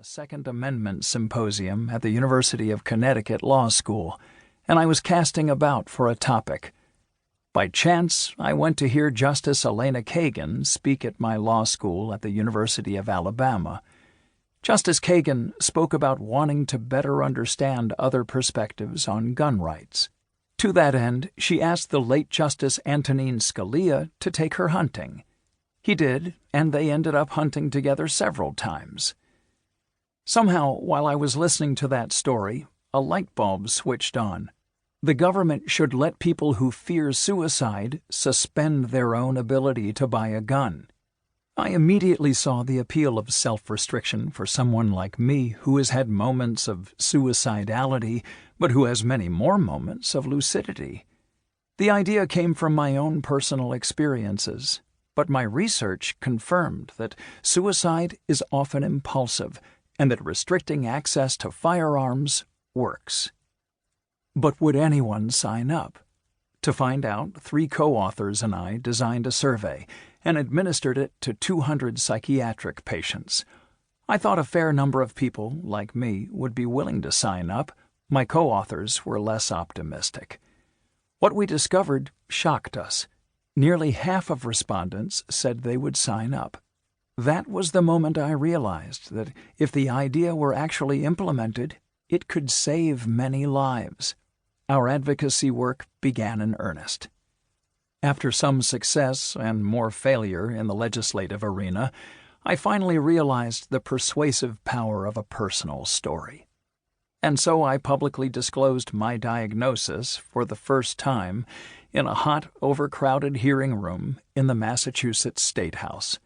a Second Amendment symposium at the University of Connecticut Law School, and I was casting about for a topic. By chance, I went to hear Justice Elena Kagan speak at my law school at the University of Alabama. Justice Kagan spoke about wanting to better understand other perspectives on gun rights. To that end, she asked the late Justice Antonin Scalia to take her hunting. He did, and they ended up hunting together several times. Somehow, while I was listening to that story, a light bulb switched on. The government should let people who fear suicide suspend their own ability to buy a gun. I immediately saw the appeal of self-restriction for someone like me who has had moments of suicidality, but who has many more moments of lucidity. The idea came from my own personal experiences, but my research confirmed that suicide is often impulsive and that restricting access to firearms works. But would anyone sign up? To find out, 3 co-authors and I designed a survey and administered it to 200 psychiatric patients. I thought a fair number of people, like me, would be willing to sign up. My co-authors were less optimistic. What we discovered shocked us. Nearly half of respondents said they would sign up. That was the moment I realized that if the idea were actually implemented, it could save many lives. Our advocacy work began in earnest. After some success and more failure in the legislative arena, I finally realized the persuasive power of a personal story. And so I publicly disclosed my diagnosis for the first time in a hot, overcrowded hearing room in the Massachusetts State House.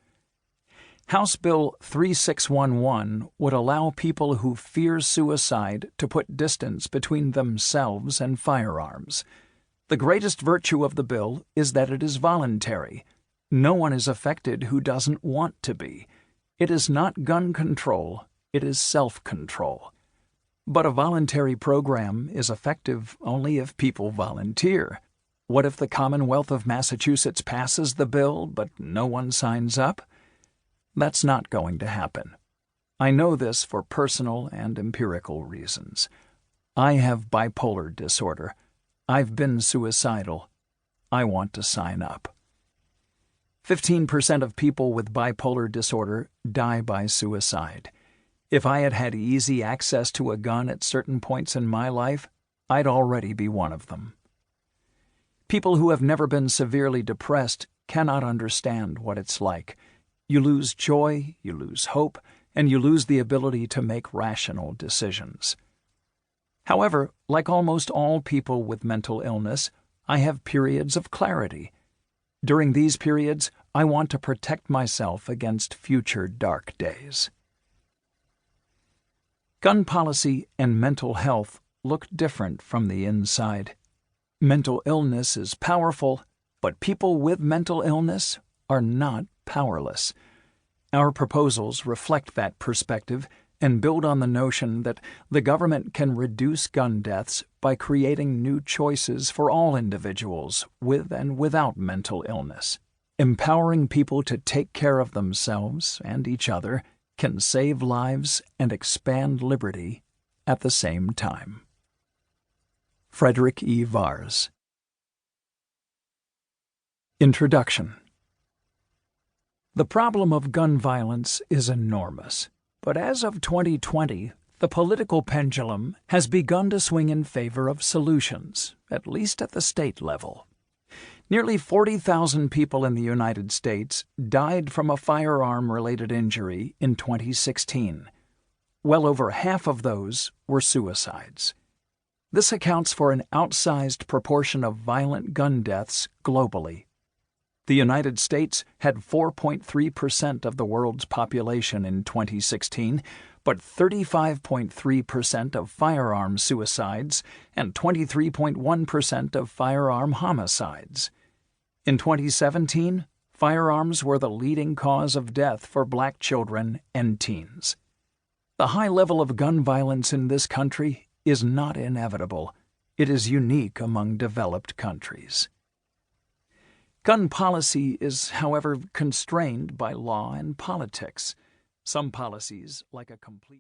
House Bill 3611 would allow people who fear suicide to put distance between themselves and firearms. The greatest virtue of the bill is that it is voluntary. No one is affected who doesn't want to be. It is not gun control, it is self-control. But a voluntary program is effective only if people volunteer. What if the Commonwealth of Massachusetts passes the bill, but no one signs up? That's not going to happen. I know this for personal and empirical reasons. I have bipolar disorder. I've been suicidal. I want to sign up. 15% of people with bipolar disorder die by suicide. If I had had easy access to a gun at certain points in my life, I'd already be one of them. People who have never been severely depressed cannot understand what it's like. You lose joy, you lose hope, and you lose the ability to make rational decisions. However, like almost all people with mental illness, I have periods of clarity. During these periods, I want to protect myself against future dark days. Gun policy and mental health look different from the inside. Mental illness is powerful, but people with mental illness are not powerless. Our proposals reflect that perspective and build on the notion that the government can reduce gun deaths by creating new choices for all individuals with and without mental illness. Empowering people to take care of themselves and each other can save lives and expand liberty at the same time. Fredrick E. Vars. Introduction. The problem of gun violence is enormous, but as of 2020, the political pendulum has begun to swing in favor of solutions, at least at the state level. Nearly 40,000 people in the United States died from a firearm-related injury in 2016. Well over half of those were suicides. This accounts for an outsized proportion of violent gun deaths globally. The United States had 4.3% of the world's population in 2016, but 35.3% of firearm suicides and 23.1% of firearm homicides. In 2017, firearms were the leading cause of death for Black children and teens. The high level of gun violence in this country is not inevitable. It is unique among developed countries. Gun policy is, however, constrained by law and politics. Some policies, like a complete